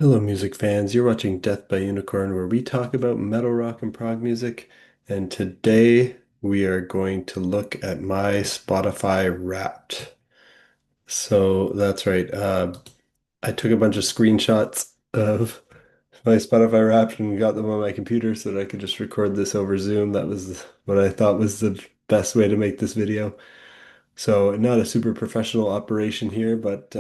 Hello, music fans. You're watching Death by Unicorn, where we talk about metal, rock, and prog music. And today we are going to look at my Spotify Wrapped. So that's right. I took a bunch of screenshots of my Spotify Wrapped and got them on my computer so that I could just record this over Zoom. That was what I thought was the best way to make this video. So not a super professional operation here, but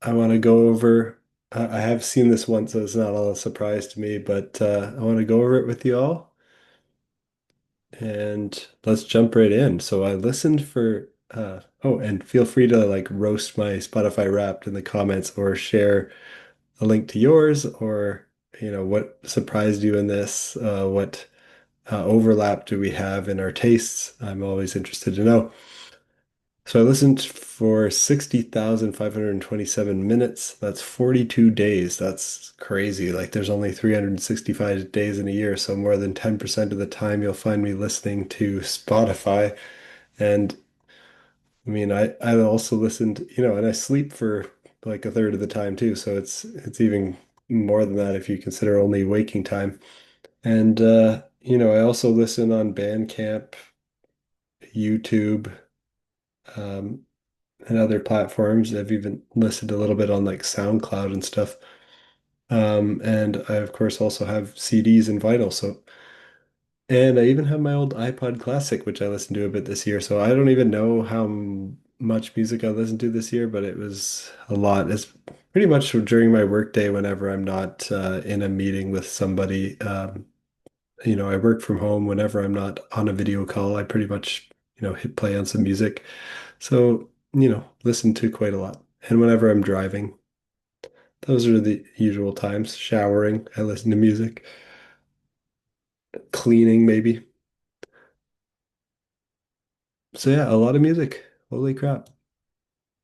I want to go over. I have seen this once, so it's not all a surprise to me, but I want to go over it with you all, and let's jump right in. So I listened for. Oh, and feel free to like roast my Spotify Wrapped in the comments or share a link to yours, or what surprised you in this. What overlap do we have in our tastes? I'm always interested to know. So I listened for 60,527 minutes. That's 42 days. That's crazy. Like there's only 365 days in a year, so more than 10% of the time you'll find me listening to Spotify. And I mean, I also listened, and I sleep for like a third of the time too, so it's even more than that if you consider only waking time. And I also listen on Bandcamp, YouTube, um, and other platforms. I've even listened a little bit on like SoundCloud and stuff. And I of course also have CDs and vinyl. And I even have my old iPod Classic, which I listened to a bit this year. So I don't even know how much music I listened to this year, but it was a lot. It's pretty much during my workday whenever I'm not in a meeting with somebody. I work from home whenever I'm not on a video call. I pretty much, hit play on some music. So, listen to quite a lot. And whenever I'm driving, those are the usual times. Showering, I listen to music. Cleaning, maybe. So yeah, a lot of music. Holy crap.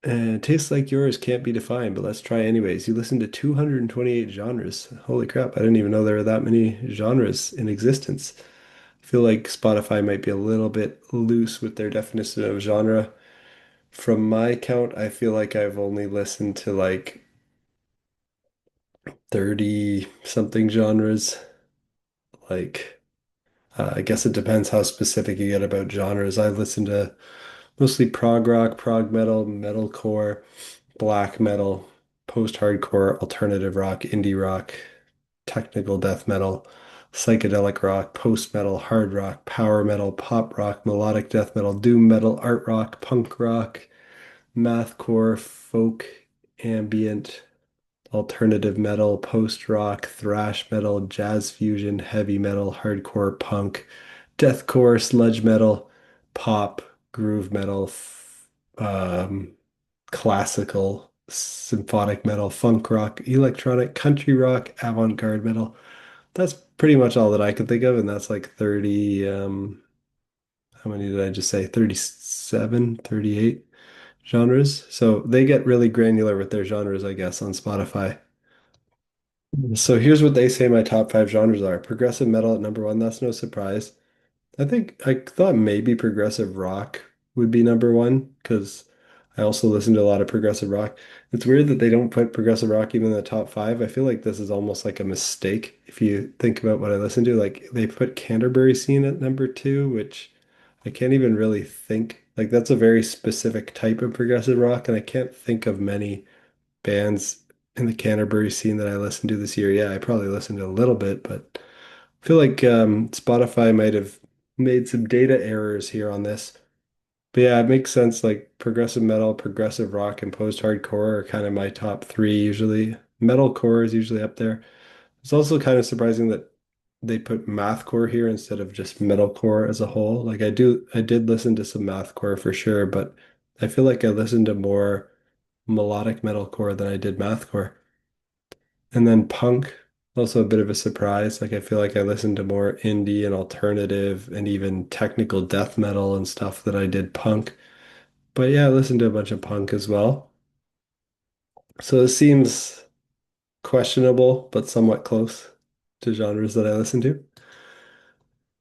And tastes like yours can't be defined, but let's try anyways. You listen to 228 genres. Holy crap, I didn't even know there were that many genres in existence. I feel like Spotify might be a little bit loose with their definition of genre. From my count, I feel like I've only listened to like 30 something genres. Like, I guess it depends how specific you get about genres. I listen to mostly prog rock, prog metal, metalcore, black metal, post-hardcore, alternative rock, indie rock, technical death metal, psychedelic rock, post-metal, hard rock, power metal, pop rock, melodic death metal, doom metal, art rock, punk rock, mathcore, folk, ambient, alternative metal, post-rock, thrash metal, jazz fusion, heavy metal, hardcore punk, deathcore, sludge metal, pop, groove metal, um, classical, symphonic metal, funk rock, electronic, country rock, avant-garde metal. That's pretty much all that I could think of, and that's like 30, how many did I just say? 37, 38 genres. So they get really granular with their genres, I guess, on Spotify. So here's what they say my top five genres are. Progressive metal at number one, that's no surprise. I thought maybe progressive rock would be number one because I also listen to a lot of progressive rock. It's weird that they don't put progressive rock even in the top five. I feel like this is almost like a mistake if you think about what I listen to. Like they put Canterbury Scene at number two, which I can't even really think. Like that's a very specific type of progressive rock, and I can't think of many bands in the Canterbury scene that I listened to this year. Yeah, I probably listened to a little bit, but I feel like Spotify might have made some data errors here on this. But yeah, it makes sense. Like progressive metal, progressive rock, and post-hardcore are kind of my top three usually. Metalcore is usually up there. It's also kind of surprising that they put mathcore here instead of just metalcore as a whole. Like I did listen to some mathcore for sure, but I feel like I listened to more melodic metalcore than I did mathcore. And then punk, also a bit of a surprise. Like I feel like I listened to more indie and alternative and even technical death metal and stuff that I did punk. But yeah, I listened to a bunch of punk as well. So it seems questionable, but somewhat close to genres that I listen to.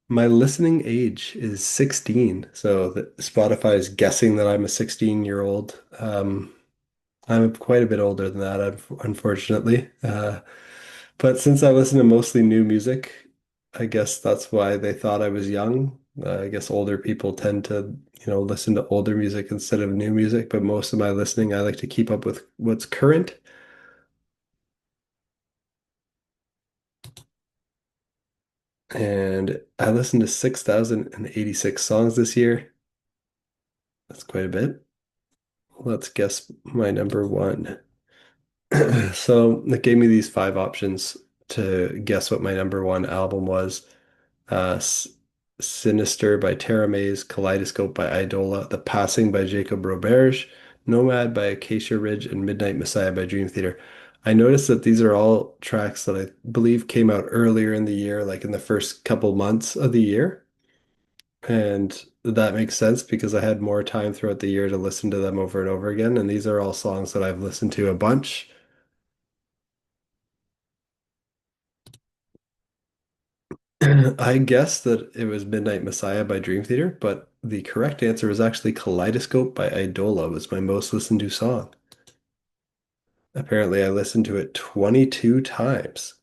My listening age is 16, so Spotify is guessing that I'm a 16-year-old. I'm quite a bit older than that, unfortunately. But since I listen to mostly new music, I guess that's why they thought I was young. I guess older people tend to, listen to older music instead of new music, but most of my listening, I like to keep up with what's current. And I listened to 6,086 songs this year. That's quite a bit. Let's guess my number one. So it gave me these five options to guess what my number one album was. S Sinister by Tara Mays, Kaleidoscope by Idola, The Passing by Jacob Roberge, Nomad by Acacia Ridge, and Midnight Messiah by Dream Theater. I noticed that these are all tracks that I believe came out earlier in the year, like in the first couple months of the year. And that makes sense because I had more time throughout the year to listen to them over and over again. And these are all songs that I've listened to a bunch. I guessed that it was Midnight Messiah by Dream Theater, but the correct answer was actually Kaleidoscope by Idola was my most listened to song. Apparently, I listened to it 22 times,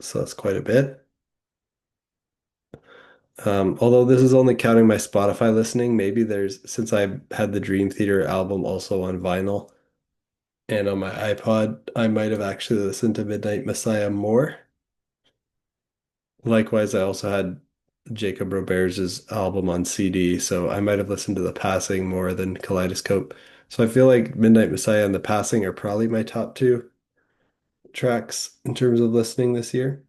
so that's quite a bit. Although this is only counting my Spotify listening, maybe since I had the Dream Theater album also on vinyl and on my iPod, I might have actually listened to Midnight Messiah more. Likewise, I also had Jacob Roberge's album on CD, so I might have listened to The Passing more than Kaleidoscope. So I feel like Midnight Messiah and The Passing are probably my top two tracks in terms of listening this year.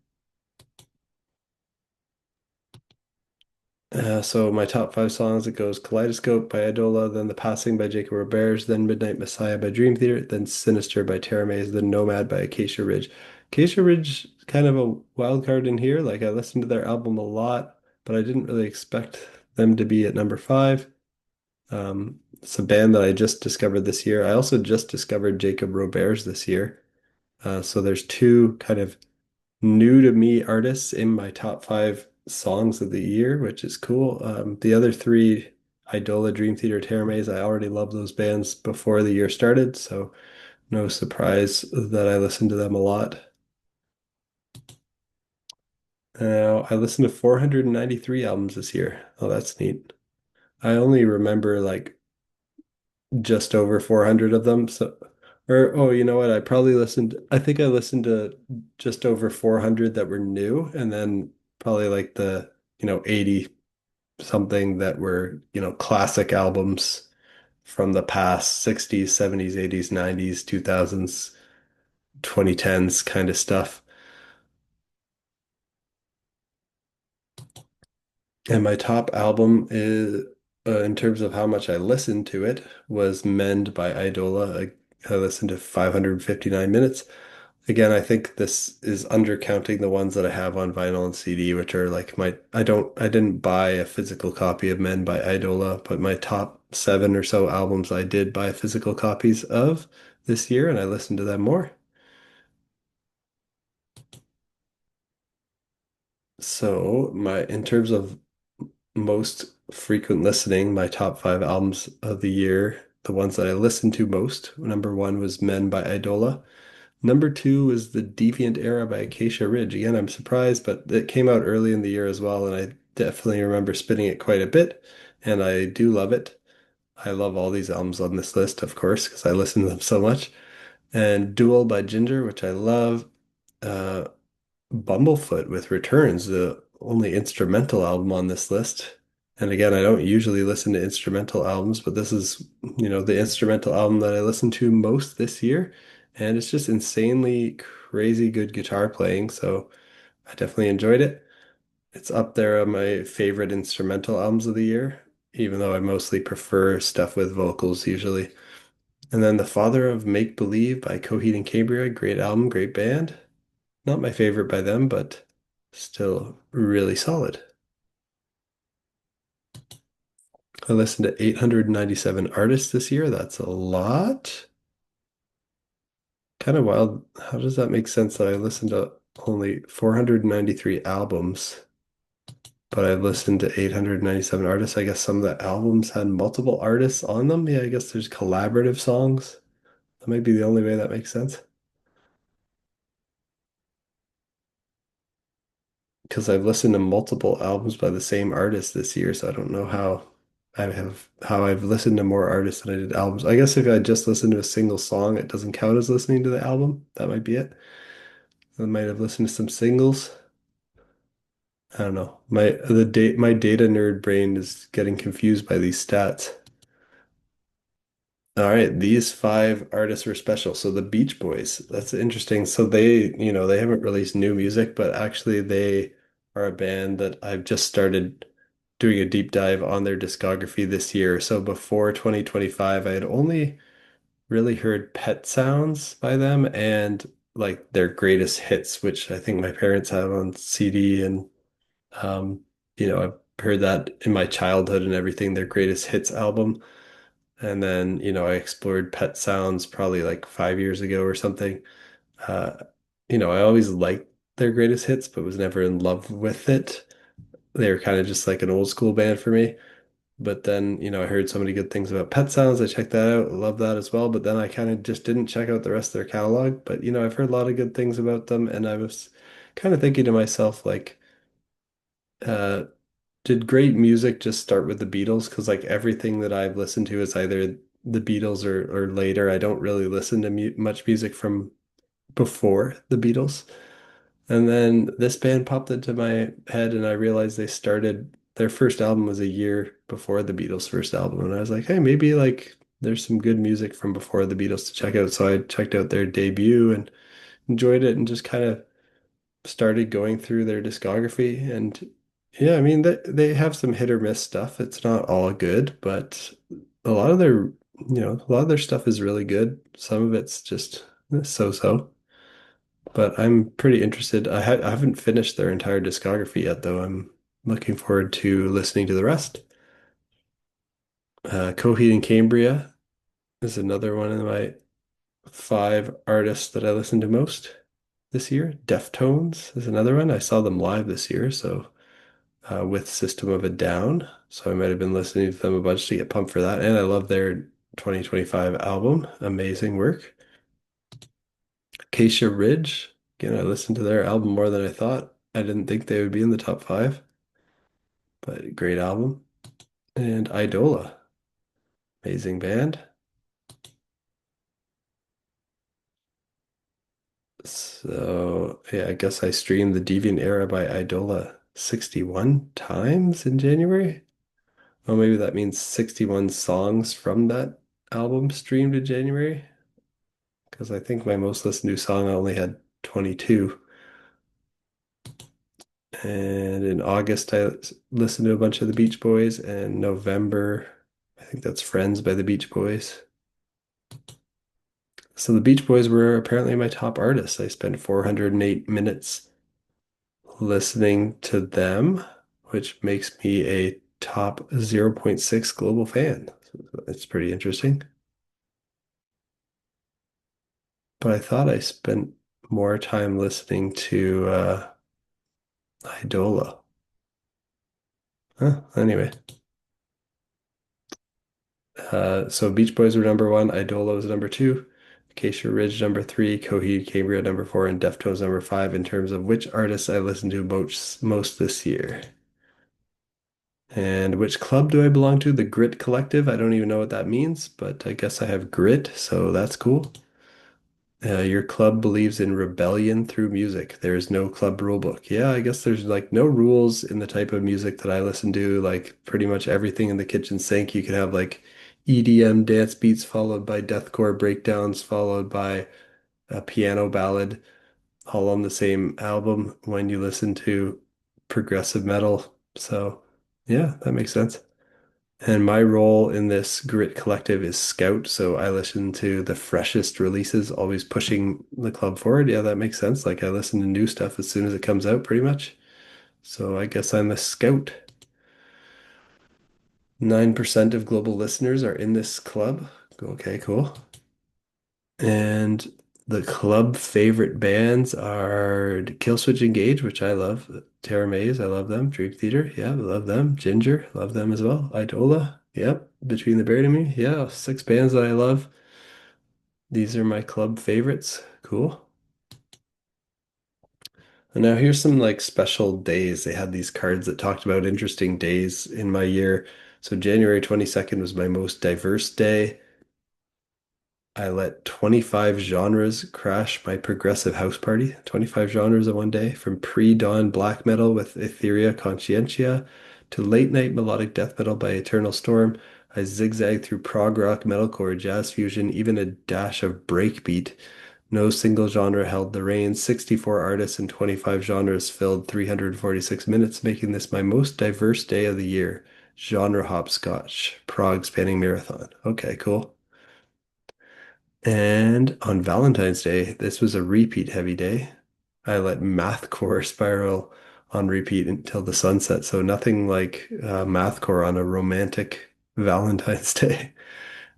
So my top five songs, it goes Kaleidoscope by Idola, then The Passing by Jacob Roberge, then Midnight Messiah by Dream Theater, then Sinister by Tara Mays, then Nomad by Acacia Ridge. Acacia Ridge, kind of a wild card in here. Like I listened to their album a lot, but I didn't really expect them to be at number five. It's a band that I just discovered this year. I also just discovered Jacob Roberge this year. So there's two kind of new to me artists in my top five songs of the year, which is cool. The other three, Idola, Dream Theater, Terra Maze, I already loved those bands before the year started, so no surprise that I listened to them a lot. Now, I listened to 493 albums this year. Oh, that's neat. I only remember like just over 400 of them. So, or oh, you know what? I think I listened to just over 400 that were new, and then probably like the, 80 something that were, classic albums from the past 60s, 70s, 80s, 90s, 2000s, 2010s kind of stuff. And my top album is, in terms of how much I listened to it, was Mend by Idola. I listened to 559 minutes. Again, I think this is undercounting the ones that I have on vinyl and CD, which are like I didn't buy a physical copy of Men by Idola, but my top seven or so albums I did buy physical copies of this year, and I listened to them more. So in terms of most frequent listening, my top five albums of the year, the ones that I listened to most, number one was Men by Idola. Number two is The Deviant Era by Acacia Ridge. Again, I'm surprised, but it came out early in the year as well, and I definitely remember spinning it quite a bit, and I do love it. I love all these albums on this list, of course, because I listen to them so much. And Duel by Ginger, which I love. Uh, Bumblefoot with Returns, the only instrumental album on this list. And again, I don't usually listen to instrumental albums, but this is, the instrumental album that I listened to most this year. And it's just insanely crazy good guitar playing. So I definitely enjoyed it. It's up there on my favorite instrumental albums of the year, even though I mostly prefer stuff with vocals usually. And then The Father of Make Believe by Coheed and Cambria, great album, great band. Not my favorite by them, but still really solid. I listened to 897 artists this year. That's a lot. Kind of wild. How does that make sense that I listened to only 493 albums, but I've listened to 897 artists? I guess some of the albums had multiple artists on them. Yeah, I guess there's collaborative songs. That might be the only way that makes sense. Because I've listened to multiple albums by the same artist this year, so I don't know how I've listened to more artists than I did albums. I guess if I just listened to a single song, it doesn't count as listening to the album. That might be it. I might have listened to some singles. I don't know. My data nerd brain is getting confused by these stats. All right, these five artists were special. So the Beach Boys, that's interesting. So they haven't released new music, but actually they are a band that I've just started doing a deep dive on their discography this year. So before 2025, I had only really heard Pet Sounds by them and like their greatest hits, which I think my parents have on CD and um, I've heard that in my childhood and everything, their greatest hits album. And then, I explored Pet Sounds probably like 5 years ago or something. Uh, I always liked their greatest hits, but was never in love with it. They were kind of just like an old school band for me. But then, I heard so many good things about Pet Sounds. I checked that out. Love that as well. But then I kind of just didn't check out the rest of their catalog. But, I've heard a lot of good things about them. And I was kind of thinking to myself, like, uh, did great music just start with the Beatles? Because like everything that I've listened to is either the Beatles or later. I don't really listen to mu much music from before the Beatles. And then this band popped into my head, and I realized they started their first album was a year before the Beatles' first album. And I was like, hey, maybe like there's some good music from before the Beatles to check out. So I checked out their debut and enjoyed it and just kind of started going through their discography. And yeah, I mean, they have some hit or miss stuff. It's not all good, but a lot of a lot of their stuff is really good. Some of it's just so-so. But I'm pretty interested. I haven't finished their entire discography yet, though. I'm looking forward to listening to the rest. Coheed and Cambria is another one of my five artists that I listen to most this year. Deftones is another one. I saw them live this year, so with System of a Down. So I might have been listening to them a bunch to get pumped for that. And I love their 2025 album. Amazing work. Acacia Ridge. Again, I listened to their album more than I thought. I didn't think they would be in the top five, but great album. And Idola. Amazing band. So yeah, I guess I streamed The Deviant Era by Idola 61 times in January. Well, maybe that means 61 songs from that album streamed in January. Because I think my most listened to song I only had 22. And in August, listened to a bunch of the Beach Boys. And November, I think that's Friends by the Beach Boys. So the Beach Boys were apparently my top artists. I spent 408 minutes listening to them, which makes me a top zero point 0.6 global fan. So it's pretty interesting. But I thought I spent more time listening to Idola. Huh, anyway, so Beach Boys were number one, Idola was number two, Acacia Ridge number three, Coheed Cambria number four, and Deftones number five in terms of which artists I listened to most this year. And which club do I belong to? The Grit Collective. I don't even know what that means, but I guess I have grit, so that's cool. Your club believes in rebellion through music. There is no club rule book. Yeah, I guess there's like no rules in the type of music that I listen to. Like pretty much everything in the kitchen sink. You could have like EDM dance beats followed by deathcore breakdowns, followed by a piano ballad, all on the same album when you listen to progressive metal. So yeah, that makes sense. And my role in this Grit Collective is scout, so I listen to the freshest releases, always pushing the club forward. Yeah, that makes sense. Like I listen to new stuff as soon as it comes out, pretty much. So I guess I'm a scout. 9% of global listeners are in this club. Okay, cool. And the club favorite bands are Killswitch Engage, which I love. Terra Maze, I love them. Dream Theater, yeah, I love them. Ginger, love them as well. Idola, yep. Between the Buried and Me, yeah, six bands that I love. These are my club favorites. Cool. And now here's some like special days. They had these cards that talked about interesting days in my year. So January 22nd was my most diverse day. I let 25 genres crash my progressive house party. 25 genres in one day, from pre-dawn black metal with Etheria Conscientia to late night melodic death metal by Eternal Storm. I zigzagged through prog rock, metalcore, jazz fusion, even a dash of breakbeat. No single genre held the reins. 64 artists and 25 genres filled 346 minutes, making this my most diverse day of the year. Genre hopscotch, Prague spanning marathon. Okay, cool. And on Valentine's Day, this was a repeat heavy day. I let mathcore spiral on repeat until the sunset. So nothing like mathcore on a romantic Valentine's Day.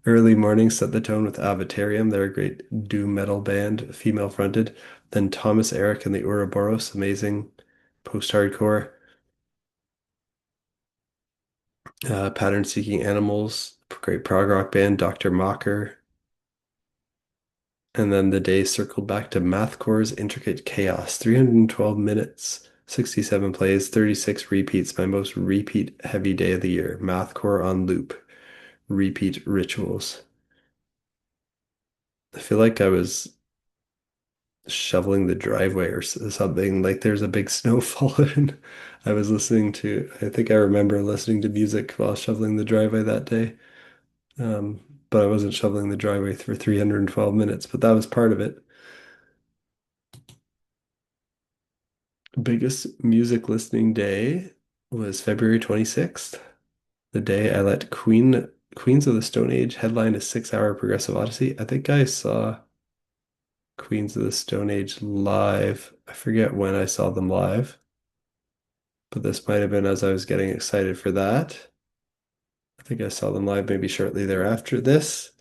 Early morning set the tone with Avatarium. They're a great doom metal band, female fronted. Then Thomas Erik and the Ouroboros, amazing post-hardcore. Pattern Seeking Animals, great prog rock band. Dr. Mocker. And then the day circled back to Mathcore's Intricate Chaos. 312 minutes, 67 plays, 36 repeats. My most repeat heavy day of the year. Mathcore on loop. Repeat rituals. I feel like I was shoveling the driveway or something. Like there's a big snowfall and I was listening to, I think I remember listening to music while shoveling the driveway that day. Um, but I wasn't shoveling the driveway for 312 minutes, but that was part of it. Biggest music listening day was February 26th, the day I let Queens of the Stone Age headline a 6 hour Progressive Odyssey. I think I saw Queens of the Stone Age live. I forget when I saw them live, but this might have been as I was getting excited for that. I think I saw them live maybe shortly thereafter this.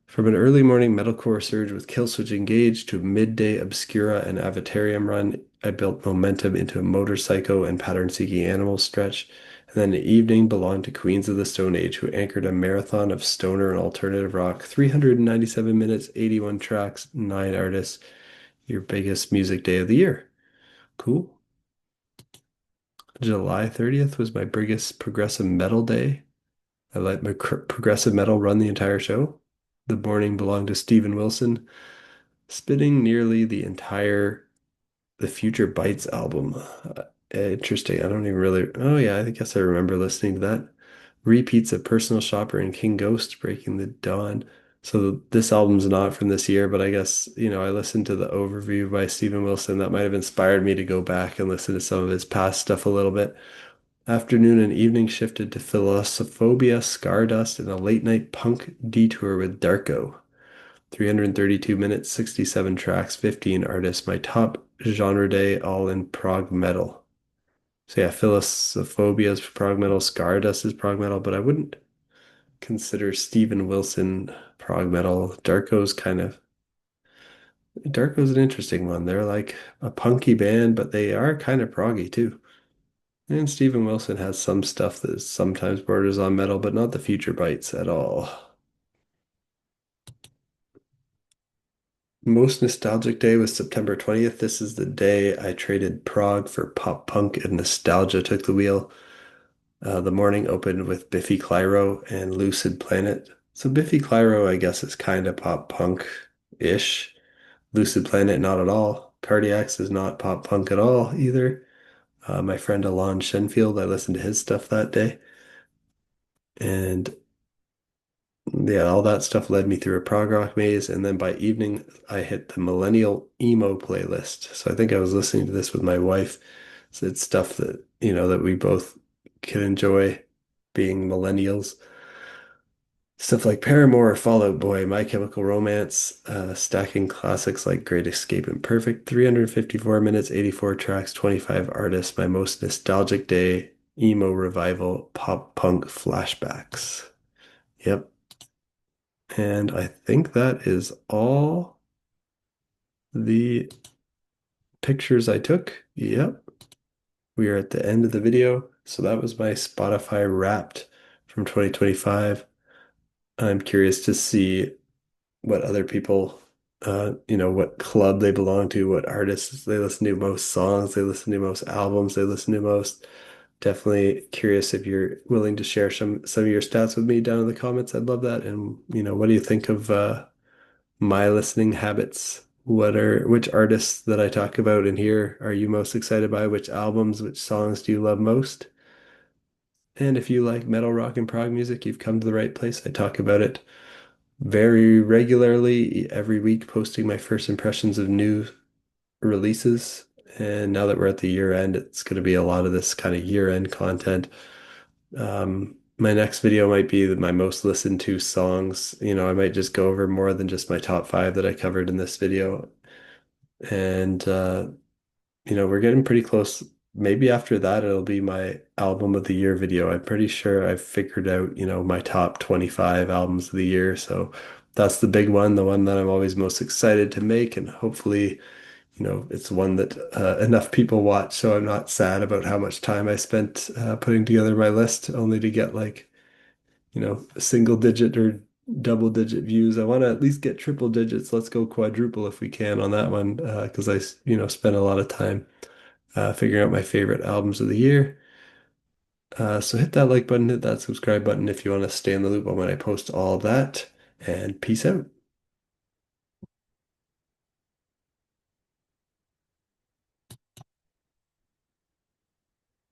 From an early morning metalcore surge with Killswitch Engage to midday Obscura and Avatarium run, I built momentum into a Motorpsycho and Pattern Seeking Animals stretch, and then the evening belonged to Queens of the Stone Age, who anchored a marathon of stoner and alternative rock, 397 minutes, 81 tracks, 9 artists, your biggest music day of the year. Cool. July 30th was my biggest progressive metal day. I let my progressive metal run the entire show. The morning belonged to Steven Wilson, spinning nearly the entire The Future Bites album. Interesting. I don't even really. Oh yeah, I guess I remember listening to that. Repeats of Personal Shopper and King Ghost, Breaking the Dawn. So this album's not from this year, but I guess, I listened to the overview by Steven Wilson. That might have inspired me to go back and listen to some of his past stuff a little bit. Afternoon and evening shifted to Philosophobic, Stardust, and a late night punk detour with Darko. 332 minutes, 67 tracks, 15 artists. My top genre day, all in prog metal. So yeah, Philosophobia's prog metal, Stardust is prog metal, but I wouldn't consider Steven Wilson prog metal. Darko's an interesting one. They're like a punky band, but they are kind of proggy too. And Steven Wilson has some stuff that sometimes borders on metal, but not the Future Bites at all. Most nostalgic day was September 20th. This is the day I traded prog for pop punk and nostalgia took the wheel. The morning opened with Biffy Clyro and Lucid Planet. So Biffy Clyro, I guess, is kind of pop punk-ish. Lucid Planet, not at all. Cardiacs is not pop punk at all either. My friend Alon Shenfield, I listened to his stuff that day. And yeah, all that stuff led me through a prog rock maze, and then by evening I hit the millennial emo playlist. So I think I was listening to this with my wife. So it's stuff that, that we both can enjoy being millennials. Stuff like Paramore, Fall Out Boy, My Chemical Romance, stacking classics like Great Escape and Perfect, 354 minutes, 84 tracks, 25 artists, my most nostalgic day, emo revival, pop punk flashbacks. Yep. And I think that is all the pictures I took. Yep. We are at the end of the video. So that was my Spotify Wrapped from 2025. I'm curious to see what other people, what club they belong to, what artists they listen to, most songs they listen to, most albums they listen to most. Definitely curious if you're willing to share some of your stats with me down in the comments. I'd love that. And what do you think of my listening habits? Which artists that I talk about in here are you most excited by? Which albums, which songs do you love most? And if you like metal, rock, and prog music, you've come to the right place. I talk about it very regularly, every week, posting my first impressions of new releases. And now that we're at the year end, it's going to be a lot of this kind of year end content. My next video might be my most listened to songs. I might just go over more than just my top five that I covered in this video. And we're getting pretty close. Maybe after that, it'll be my album of the year video. I'm pretty sure I've figured out, my top 25 albums of the year. So that's the big one, the one that I'm always most excited to make. And hopefully, it's one that enough people watch. So I'm not sad about how much time I spent putting together my list, only to get like, a single digit or double digit views. I want to at least get triple digits. Let's go quadruple if we can on that one, because spent a lot of time figuring out my favorite albums of the year. So hit that like button, hit that subscribe button if you want to stay in the loop on when I post all of that, and peace out.